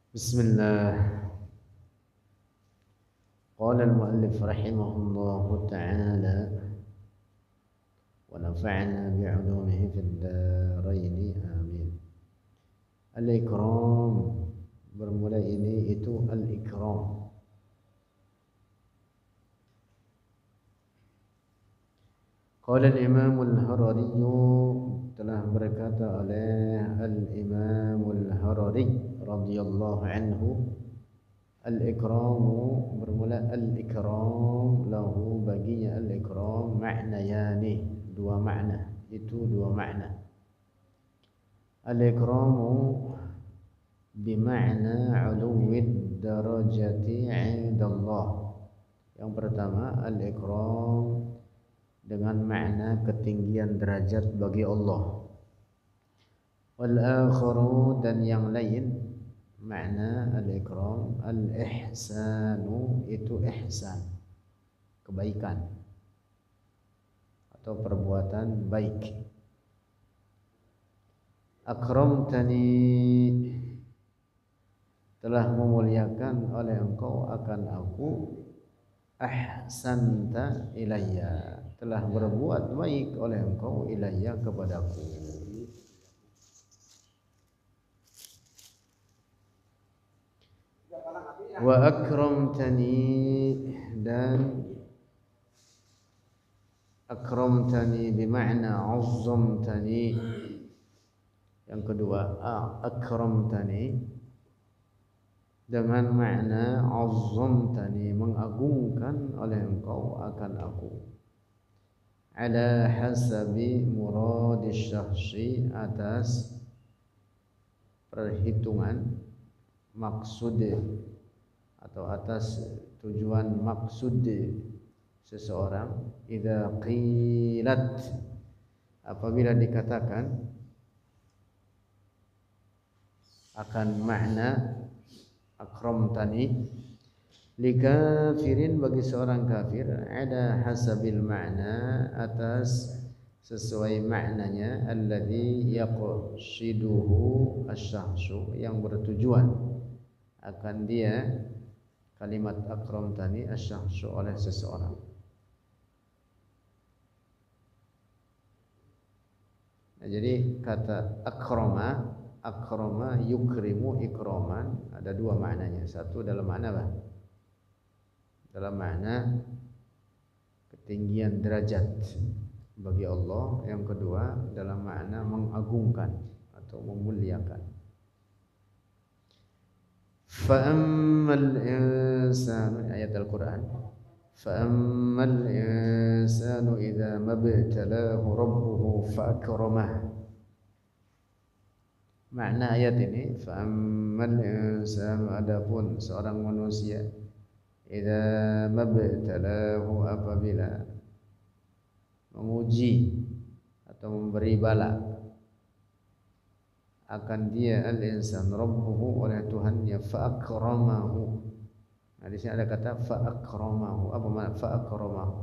Bismillah. Qala al-muallif rahimahullahu ta'ala wa nafa'ana bi'ulumihi fid dharain amin. Al-ikram, bermula ini itu al-ikram. Qala al-imam al-Harari, telah berkata oleh al-imam al-Harari radhiyallahu anhu, al-ikramu, bermula al-ikram, lahu, baginya al-ikram ma'nayani, dua makna, itu dua makna. Al-ikramu bima'na 'uluwid darajati 'indallah. Yang pertama, al-ikram dengan makna ketinggian derajat bagi Allah. Wal akharu, dan yang lain, makna al-ikram al-ihsanu, itu ihsan, kebaikan atau perbuatan baik. Akramtani, telah memuliakan oleh engkau akan aku. Ahsanta ilayya, telah berbuat baik oleh engkau ilayya, kepadaku. Wa akramtani, dan akramtani bima'na azzamtani. Yang kedua, akramtani dengan makna azzamtani, mengagungkan oleh engkau akan aku. Ala hasabi muradis syahsi, atas perhitungan maksud atau atas tujuan maksud seseorang. Idza qilat, apabila dikatakan akan makna akramtani likafirin, bagi seorang kafir, ada hasabil makna, atas sesuai maknanya, alladhi yaqsiduhu asy-syakhsu, yang bertujuan akan dia kalimat akramtani asy-syakhsu oleh seseorang. Nah, jadi kata akrama, akrama yukrimu ikraman, ada dua maknanya. Satu dalam makna apa? Dalam makna ketinggian derajat bagi Allah. Yang kedua dalam makna mengagungkan atau memuliakan. Fa'ammal insanu, ayat Al-Quran, fa'ammal insanu idza mabtalahu rabbuhu fa'akramah. Makna ayat ini, fa'ammal insanu, adapun seorang manusia, idza mabtalahu, apabila menguji atau memberi bala akan dia, al-insan, rabbuhu, oleh Tuhannya, fa'akramahu. Nah, di sini ada kata fa'akramahu. Apa makna fa'akramahu?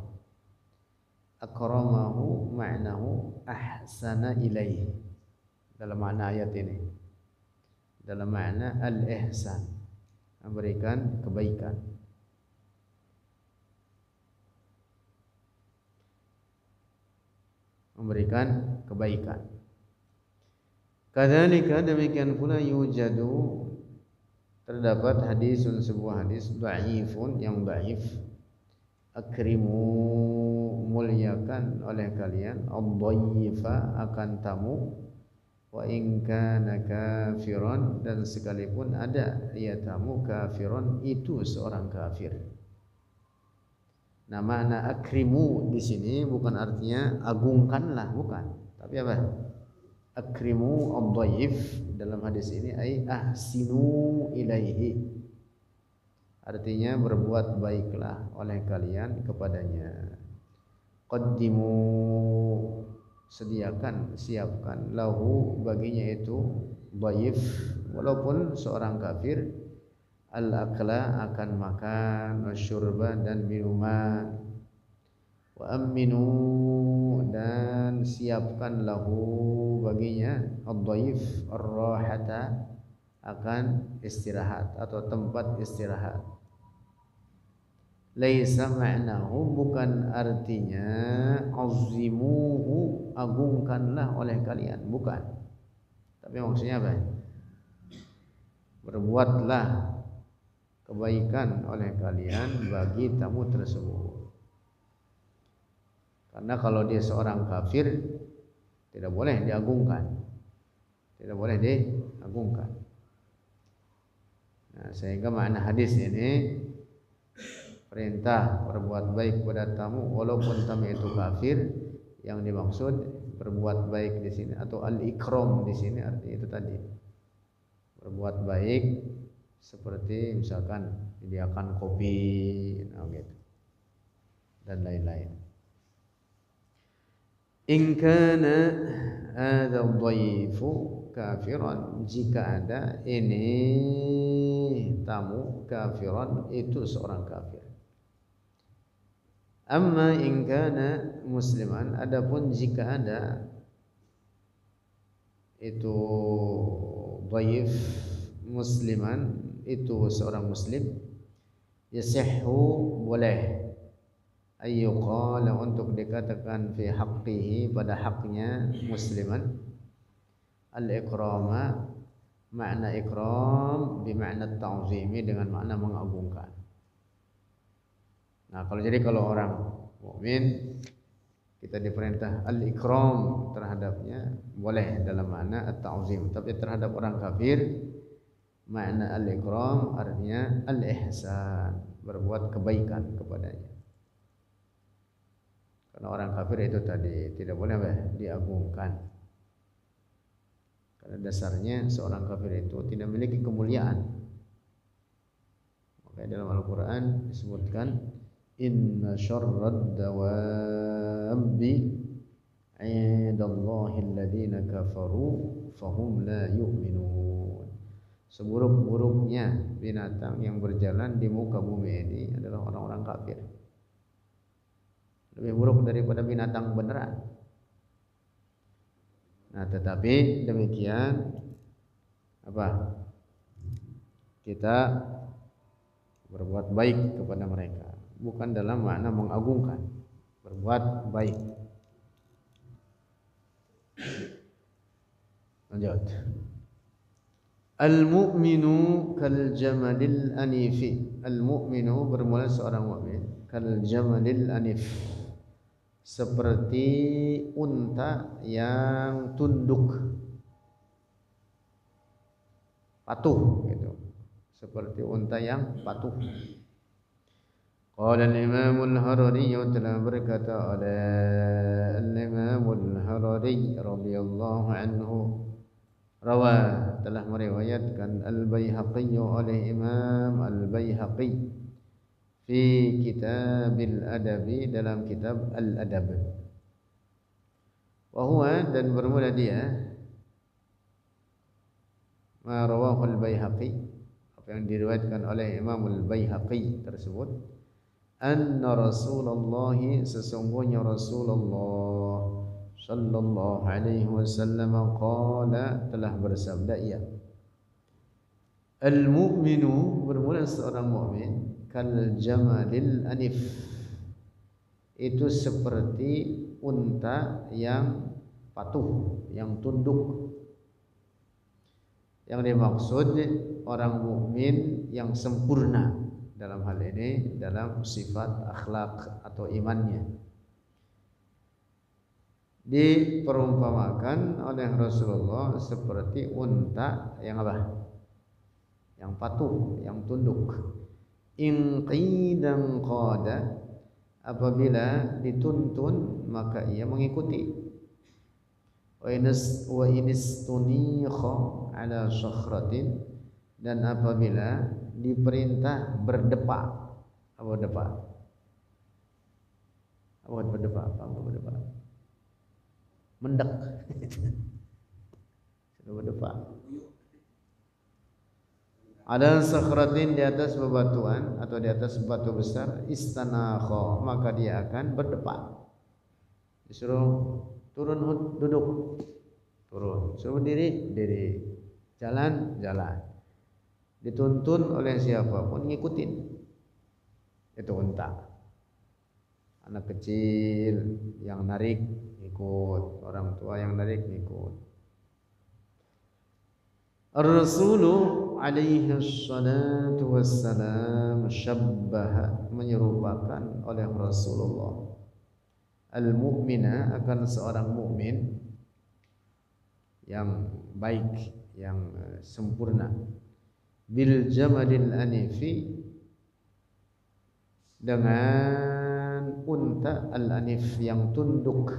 Akramahu ma'nahu ahsana ilaihi, dalam makna ayat ini, dalam makna al-ihsan, memberikan kebaikan. Memberikan kebaikan. Kadzalika, demikian pula, yujadu, terdapat hadisun, sebuah hadis, dhaifun, yang dhaif. Akrimu, muliakan oleh kalian, ad-dhaifa, akan tamu, wa in kana kafiran, dan sekalipun ada ia tamu kafiran, itu seorang kafir. Nah, makna akrimu di sini bukan artinya agungkanlah, bukan. Tapi apa? Akrimu ad-dhaif dalam hadis ini ai ahsinu ilaihi, artinya berbuat baiklah oleh kalian kepadanya. Qaddimu, sediakan, siapkan, lahu, baginya itu dhaif, walaupun seorang kafir, al-akla, akan makan, wasyurba, dan minuman, wa aminu, dan siapkan lahu, baginya, ad-dhaif, ar-rahata, akan istirahat atau tempat istirahat. Laisa ma'nahu, bukan artinya azimuhu, agungkanlah oleh kalian, bukan. Tapi maksudnya apa? Berbuatlah kebaikan oleh kalian bagi tamu tersebut. Karena kalau dia seorang kafir tidak boleh diagungkan. Tidak boleh diagungkan. Nah, sehingga makna hadis ini perintah berbuat baik pada tamu walaupun tamu itu kafir. Yang dimaksud berbuat baik di sini atau al-ikram di sini artinya itu tadi. Berbuat baik seperti misalkan menyediakan kopi, nah gitu. Dan lain-lain. In kana hadha dhaifu kafiran, jika ada ini tamu kafiran, itu seorang kafir. Amma in kana musliman, adapun jika ada itu dhaif musliman, itu seorang muslim, yasihhu, boleh ayyuqala, untuk dikatakan fi haqqihi, pada haknya musliman, al-ikrama, makna ikram bimakna ta'zimi, dengan makna mengagungkan. Nah, kalau orang mukmin kita diperintah al-ikram terhadapnya, boleh dalam makna at-ta'zim. Tapi terhadap orang kafir, makna al-ikram artinya al-ihsan, berbuat kebaikan kepadanya. Karena orang kafir itu tadi tidak boleh diagungkan. Karena dasarnya seorang kafir itu tidak memiliki kemuliaan. Makanya dalam Al-Quran disebutkan inna syarrad dawabbi 'indallahi alladhina kafaru fahum la yu'minun. Seburuk-buruknya binatang yang berjalan di muka bumi ini adalah orang-orang kafir. Lebih buruk daripada binatang beneran. Nah, tetapi demikian apa? Kita berbuat baik kepada mereka, bukan dalam makna mengagungkan. Berbuat baik. Lanjut. Al-mu'minu kal jamalil anifi. Al-mu'minu bermula seorang mukmin, kal jamalil anif, seperti unta yang tunduk, patuh gitu. Seperti unta yang patuh. Qala al-Imam al-Harari, telah berkata oleh al-Imam al-Harari radhiyallahu anhu, rawa, telah meriwayatkan al-Baihaqi oleh Imam al-Baihaqi fi kitabil adabi, dalam kitab al-adab. Wa huwa, dan bermula dia, ma rawahu al-Baihaqi, apa yang diriwayatkan oleh Imam al-Baihaqi tersebut, anna Rasulullah, sesungguhnya Rasulullah sallallahu alaihi wasallam qala, telah bersabda ia, al-mu'minu, bermula seorang mukmin, kal jamalil anif, itu seperti unta yang patuh, yang tunduk. Yang dimaksud orang mukmin yang sempurna dalam hal ini, dalam sifat akhlak atau imannya, diperumpamakan oleh Rasulullah seperti unta yang apa? Yang patuh, yang tunduk. In qidan qada, apabila dituntun maka ia mengikuti. Wa inistunikha ala syakhratin, dan apabila diperintah berdepak. Apa berdepak? Apa berdepak? Apa berdepak? Mendek. Sudah berdepak. Ada sakhratin, di atas bebatuan atau di atas batu besar, istanakha, maka dia akan berdepan. Disuruh turun, duduk, turun, suruh berdiri, diri, jalan, jalan. dituntun oleh siapapun ngikutin. Itu unta. Anak kecil yang narik ikut, orang tua yang narik ikut. Ar-Rasulu alaihi salatu wassalam syabbaha, menyerupakan oleh Rasulullah al-mu'mina, akan seorang mukmin yang baik, yang sempurna, bil jamalil anifi, dengan unta al-anif yang tunduk,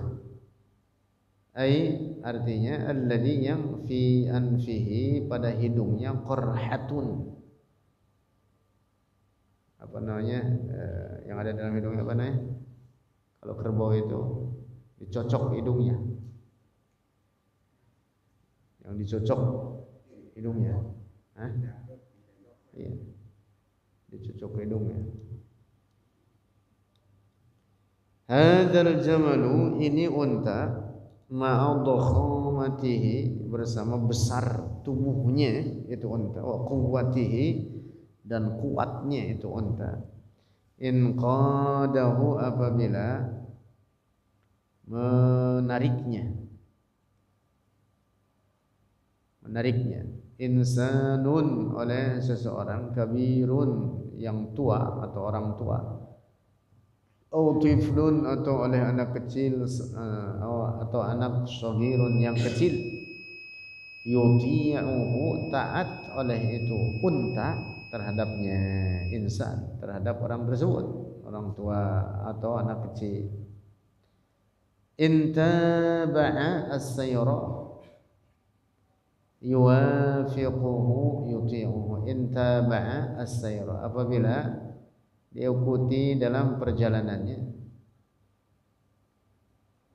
ai artinya alladhi yang fi anfihi, pada hidungnya, qarhatun, apa namanya, yang ada dalam hidungnya apa namanya, kalau kerbau itu dicocok hidungnya, yang dicocok hidungnya, hah? Iya, dicocok hidungnya. Hadzal jamalu, ini unta, ma'adhamatihi, bersama besar tubuhnya itu unta, wa quwwatihi, dan kuatnya itu unta, in qadahu, apabila menariknya, insanun, oleh seseorang, kabirun, yang tua atau orang tua, atau tiflun, atau oleh anak kecil, atau anak shagirun, yang kecil, yuti'uhu, taat oleh itu unta terhadapnya, insan, terhadap orang tersebut, orang tua atau anak kecil. Intaba'a as-sayra yuwafiquhu yuti'uhu, intaba'a as-sayra, apabila diikuti dalam perjalanannya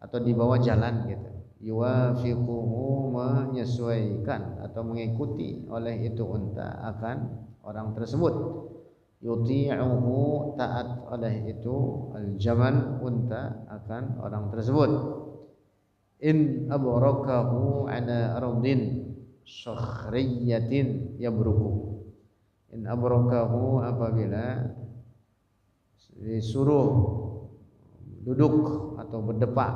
atau di bawah jalan gitu, yuwafiquhu, menyesuaikan atau mengikuti oleh itu unta akan orang tersebut, yuti'uhu, taat oleh itu al-jamal, unta, akan orang tersebut. In abrakahu ala ardin sakhriyatin yabruku, in abrakahu, apabila disuruh duduk atau berdepak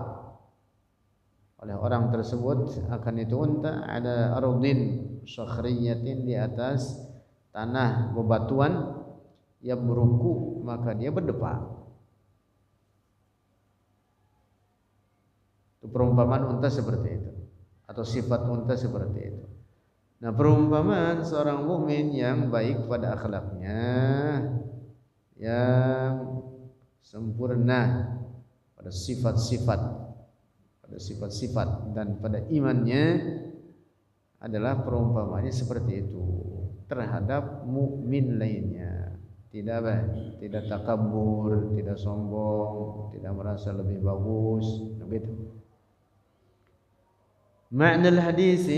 oleh orang tersebut akan itu unta, ada ardin sakhriyatin, di atas tanah bebatuan, yabruku, maka dia berdepak. Itu perumpamaan unta seperti itu, atau sifat unta seperti itu. Nah, perumpamaan seorang mukmin yang baik pada akhlaknya, yang sempurna pada sifat-sifat, dan pada imannya, adalah perumpamaannya seperti itu terhadap mukmin lainnya. Tidak takabur, tidak sombong, tidak merasa lebih bagus, begitu. Makna hadis,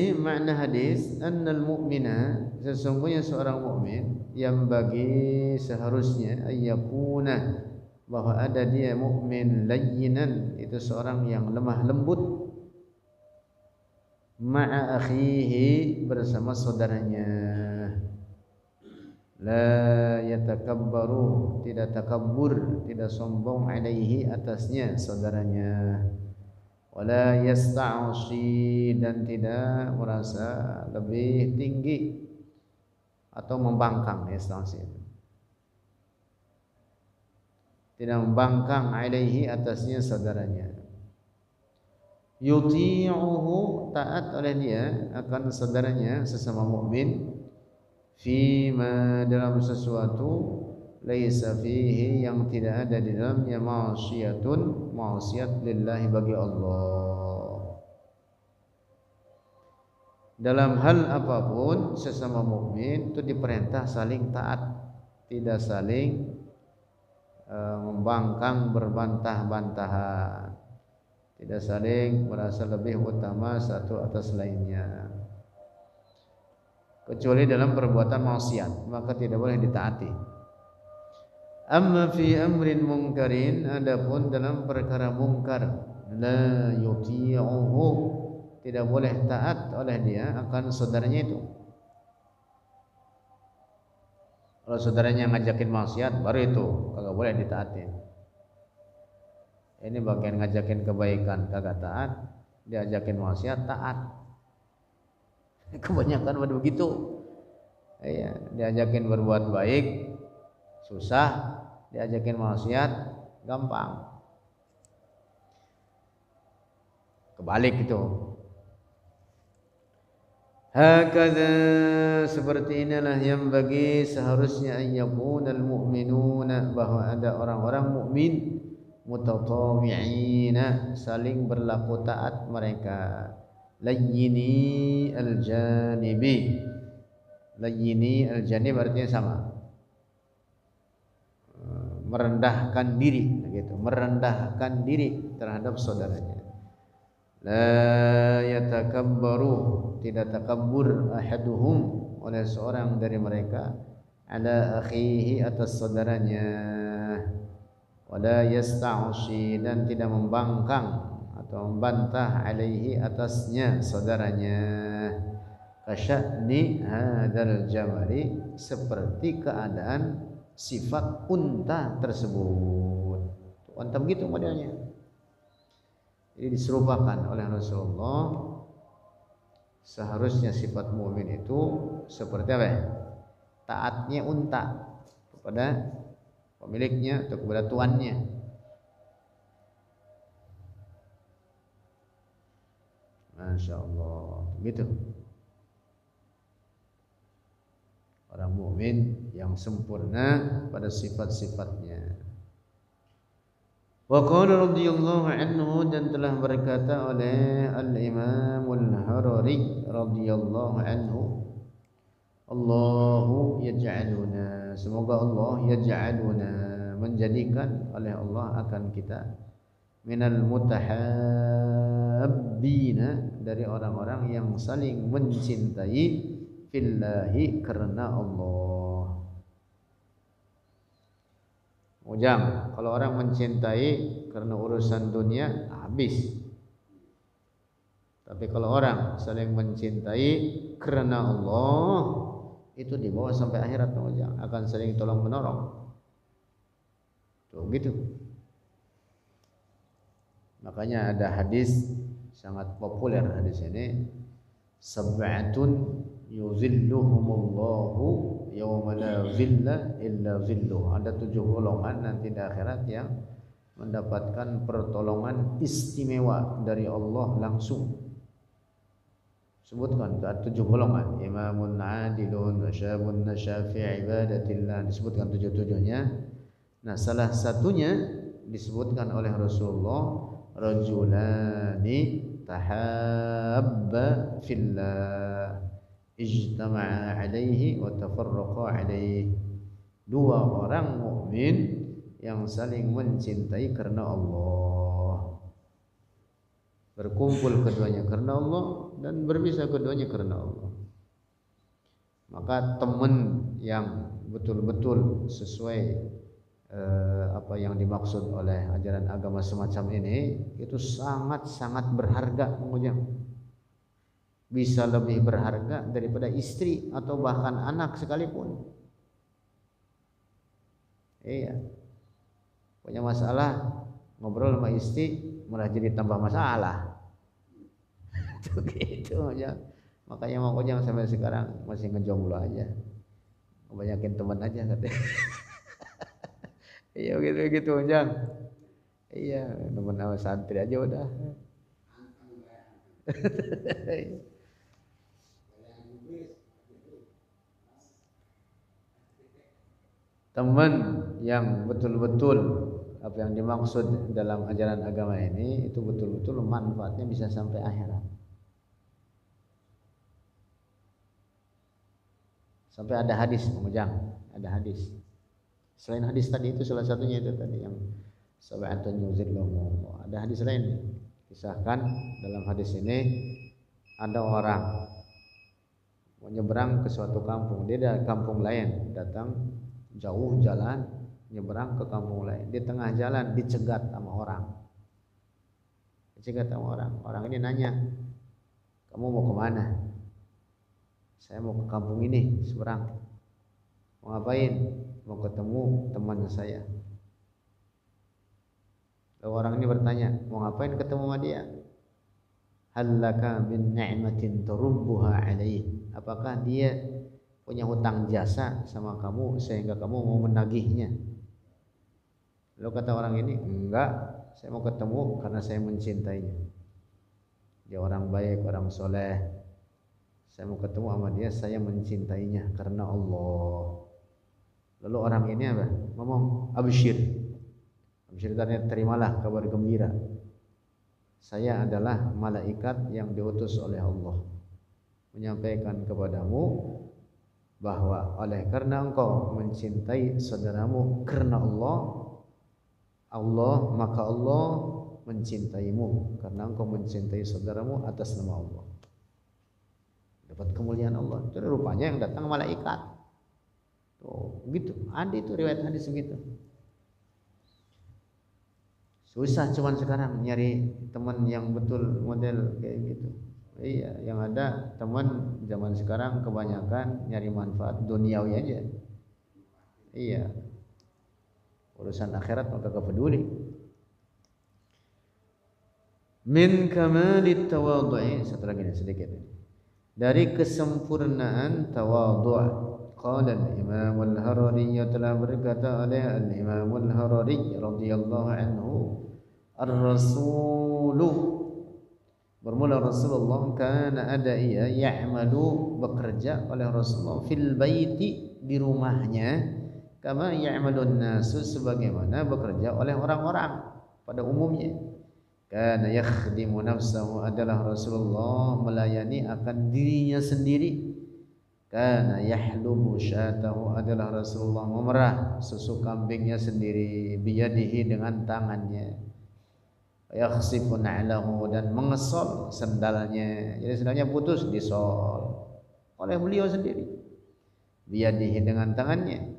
annal mu'mina, sesungguhnya seorang mukmin, yang bagi seharusnya, ayyakuna, bahwa ada dia mukmin, layyinan, itu seorang yang lemah lembut, ma'a akhihi, bersama saudaranya, la yatakabbaru, tidak takabbur, tidak sombong, alaihi, atasnya saudaranya, wala yasta'si, dan tidak merasa lebih tinggi atau membangkang. Yasta'si, tidak membangkang, alaihi, atasnya saudaranya. Yuti'uhu, taat oleh dia akan saudaranya, sesama mukmin, fima, dalam sesuatu, laisa fihi, yang tidak ada di dalamnya, ma'siyatun, maksiat, lillahi, bagi Allah. Dalam hal apapun sesama mukmin itu diperintah saling taat, tidak saling membangkang, berbantah-bantahan, tidak saling merasa lebih utama satu atas lainnya, kecuali dalam perbuatan maksiat, maka tidak boleh ditaati. Amma fi amrin mungkarin, adapun dalam perkara mungkar, la yuti'uhu, tidak boleh taat oleh dia akan saudaranya itu. Kalau saudaranya ngajakin maksiat, baru itu kagak boleh ditaatin. Ini bagian ngajakin kebaikan kagak taat, diajakin maksiat taat. Kebanyakan pada begitu. Ya, diajakin berbuat baik susah, diajakin maksiat gampang. Kebalik itu. Hakadha, seperti inilah yang bagi seharusnya ayyakunal mu'minuna, bahwa ada orang-orang mukmin mutatawwi'ina, saling berlaku taat mereka. Layyini al-janibi, layyini al-janib artinya sama, merendahkan diri gitu, merendahkan diri terhadap saudaranya. La yatakabbaru, tidak takabur ahaduhum, oleh seorang dari mereka, ala akhihi, atas saudaranya, wala yasta'shi, dan tidak membangkang atau membantah, alaihi, atasnya saudaranya, kasya'ni hadzal jamali, seperti keadaan sifat unta tersebut. Unta begitu modelnya. Jadi diserupakan oleh Rasulullah, seharusnya sifat mukmin itu seperti apa ya? Taatnya unta kepada pemiliknya atau kepada tuannya. Masya Allah, gitu. Orang mukmin yang sempurna pada sifat-sifatnya. Wa qala radhiyallahu anhu, dan telah berkata oleh Al-Imam Al-Harari radhiyallahu anhu, Allahu yaj'aluna, semoga Allah yaj'aluna, menjadikan oleh Allah akan kita, minal mutahabbina, dari orang-orang yang saling mencintai, fillahi, karena Allah. Ujang, kalau orang mencintai karena urusan dunia habis. Tapi kalau orang saling mencintai karena Allah, itu dibawa sampai akhirat, Ujang, akan saling tolong menolong. Tuh gitu. Makanya ada hadis sangat populer, hadis ini, sab'atun yuzilluhumullahu yawma la zilla illa zilluh. Ada 7 golongan nanti di akhirat yang mendapatkan pertolongan istimewa dari Allah langsung. Sebutkan 7 golongan, imamun adilun wa syabun nasya fi ibadatillah, disebutkan 7-7-nya. Nah, salah satunya disebutkan oleh Rasulullah, rajulani tahabba fillah ijtama'a alaihi wa tafarraqa alaihi. 2 orang mukmin yang saling mencintai karena Allah, berkumpul keduanya karena Allah dan berpisah keduanya karena Allah. Maka teman yang betul-betul sesuai apa yang dimaksud oleh ajaran agama semacam ini, itu sangat-sangat berharga, Mengujang. Bisa lebih berharga daripada istri atau bahkan anak sekalipun. Iya. Punya masalah, ngobrol sama istri malah jadi tambah masalah. Tuh gitu aja. Makanya Mang Ujang sampai sekarang masih ngejomblo aja. Kebanyakin teman aja katanya. Iya gitu Ujang. Iya, teman sama santri aja udah. Teman yang betul-betul apa yang dimaksud dalam ajaran agama ini, itu betul-betul manfaatnya bisa sampai akhirat. Sampai ada hadis, Mujang, ada hadis. Selain hadis tadi itu, salah satunya itu tadi yang sab'atun yuzilluhum. Ada hadis lain, kisahkan dalam hadis ini ada orang mau nyeberang ke suatu kampung. Dia dari kampung lain datang jauh jalan nyeberang ke kampung lain. Di tengah jalan dicegat sama orang. Dicegat sama orang. Orang ini nanya, "Kamu mau kemana?" "Saya mau ke kampung ini, seberang." Mau ngapain? Mau ketemu teman saya. Lalu orang ini bertanya, mau ngapain ketemu sama dia? Hal laka min ni'matin turubbuha alaih. Apakah dia punya hutang jasa sama kamu sehingga kamu mau menagihnya? Lalu kata orang ini, enggak, saya mau ketemu karena saya mencintainya. Dia orang baik, orang soleh. Saya mau ketemu sama dia, saya mencintainya karena Allah. Lalu orang ini apa? Ngomong, absyir. Absyir artinya terimalah kabar gembira. Saya adalah malaikat yang diutus oleh Allah menyampaikan kepadamu bahwa oleh karena engkau mencintai saudaramu karena Allah maka Allah mencintaimu karena engkau mencintai saudaramu atas nama Allah. Dapat kemuliaan Allah. Itu rupanya yang datang malaikat. Tuh, begitu. Ada itu riwayat hadis begitu. Susah cuman sekarang nyari teman yang betul model kayak gitu. Iya, yang ada teman zaman sekarang kebanyakan nyari manfaat duniawi aja. Iya. Urusan akhirat maka gak peduli. Min kamalit tawadhu'i, satu lagi sedikit. Dari kesempurnaan tawadhu'. Qala al-Imam al-Harari, telah berkata oleh al-Imam al-Harari radhiyallahu anhu, ar-rasulu, bermula Rasulullah, kana ada ia ya'malu, bekerja oleh Rasulullah, fil baiti, di rumahnya, kama ya'malun nasu, sebagaimana bekerja oleh orang-orang pada umumnya. Kana yakhdimu nafsahu, adalah Rasulullah melayani akan dirinya sendiri. Kana yahlubu syatahu, adalah Rasulullah memerah susu kambingnya sendiri, biyadihi, dengan tangannya. Yakhsifu na'lahu, dan mengesol sendalnya. Jadi sendalnya putus, disol oleh beliau sendiri, biyadihi, dengan tangannya.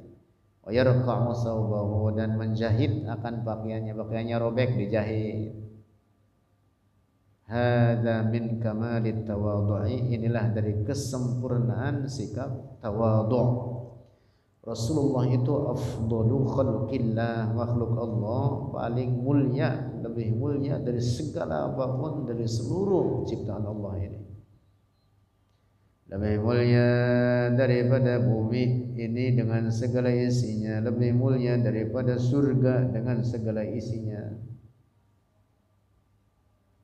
Wa yarqa'u thawbahu, dan menjahit akan pakaiannya robek dijahit. Hadza min kamalit tawadhu'i, inilah dari kesempurnaan sikap tawadhu'. Rasulullah itu afdalu khalqillah, makhluk Allah paling mulia, lebih mulia dari segala apapun, dari seluruh ciptaan Allah ini. Lebih mulia daripada bumi ini dengan segala isinya, lebih mulia daripada surga dengan segala isinya.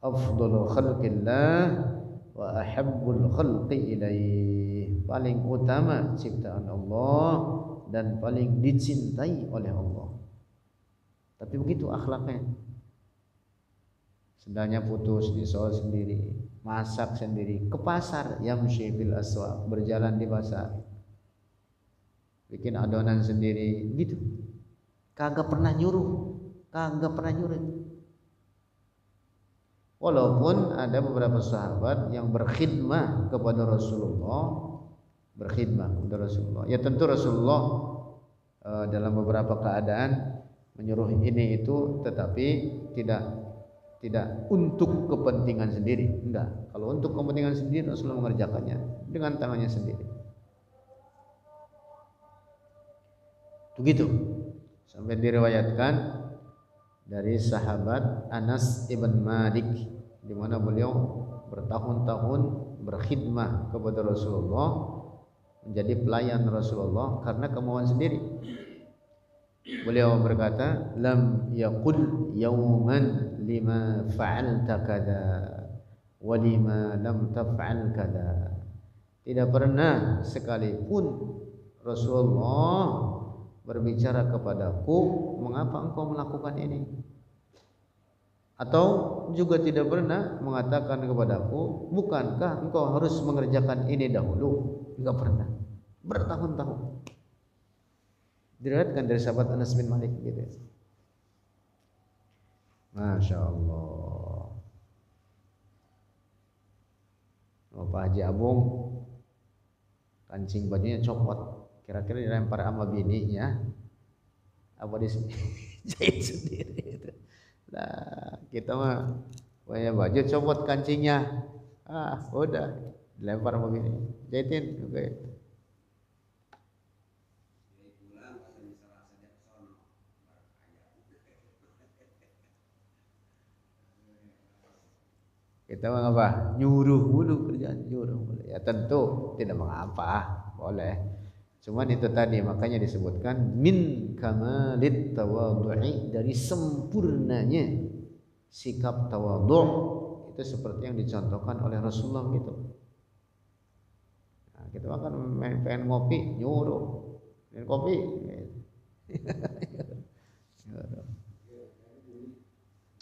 Afdalu khalqillah wa ahabbul khalqi ilaih, paling utama ciptaan Allah dan paling dicintai oleh Allah. Tapi begitu akhlaknya. Sendalnya putus, disol sendiri, masak sendiri, ke pasar, yamshi fil aswaq, berjalan di pasar, bikin adonan sendiri, gitu. Kagak pernah nyuruh. Walaupun ada beberapa sahabat yang berkhidmah kepada Rasulullah, ya tentu Rasulullah dalam beberapa keadaan menyuruh ini itu, tetapi tidak untuk kepentingan sendiri, enggak. Kalau untuk kepentingan sendiri, Rasulullah mengerjakannya dengan tangannya sendiri. Begitu. Sampai diriwayatkan dari sahabat Anas ibn Malik, di mana beliau bertahun-tahun berkhidmah kepada Rasulullah, menjadi pelayan Rasulullah karena kemauan sendiri. Beliau berkata, lam yaqul yawman lima fa'alta kada wa lima lam taf'al kada. Tidak pernah sekalipun Rasulullah berbicara kepadaku, mengapa engkau melakukan ini? Atau juga tidak pernah mengatakan kepadaku, bukankah engkau harus mengerjakan ini dahulu? Enggak pernah. Bertahun-tahun. Diriwayatkan dari sahabat Anas bin Malik gitu. Masya Allah. Pak Haji Abung kancing bajunya copot, kira-kira dilempar sama bininya apa dijahit sendiri itu. Nah, kita mah punya baju copot kancingnya, udah dilempar sama bini, jahitin, oke. Kita mengapa? Nyuruh dulu kerjaan nyuruh. Ya tentu tidak mengapa, boleh. Cuman itu tadi makanya disebutkan min kamalit tawadhu'i, dari sempurnanya sikap tawadhu' itu seperti yang dicontohkan oleh Rasulullah gitu. Nah, kita makan pengen ngopi nyuruh, pengen kopi.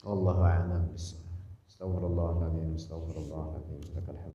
Wallahu a'lam bishawab. Astagfirullahaladzim, astagfirullahaladzim.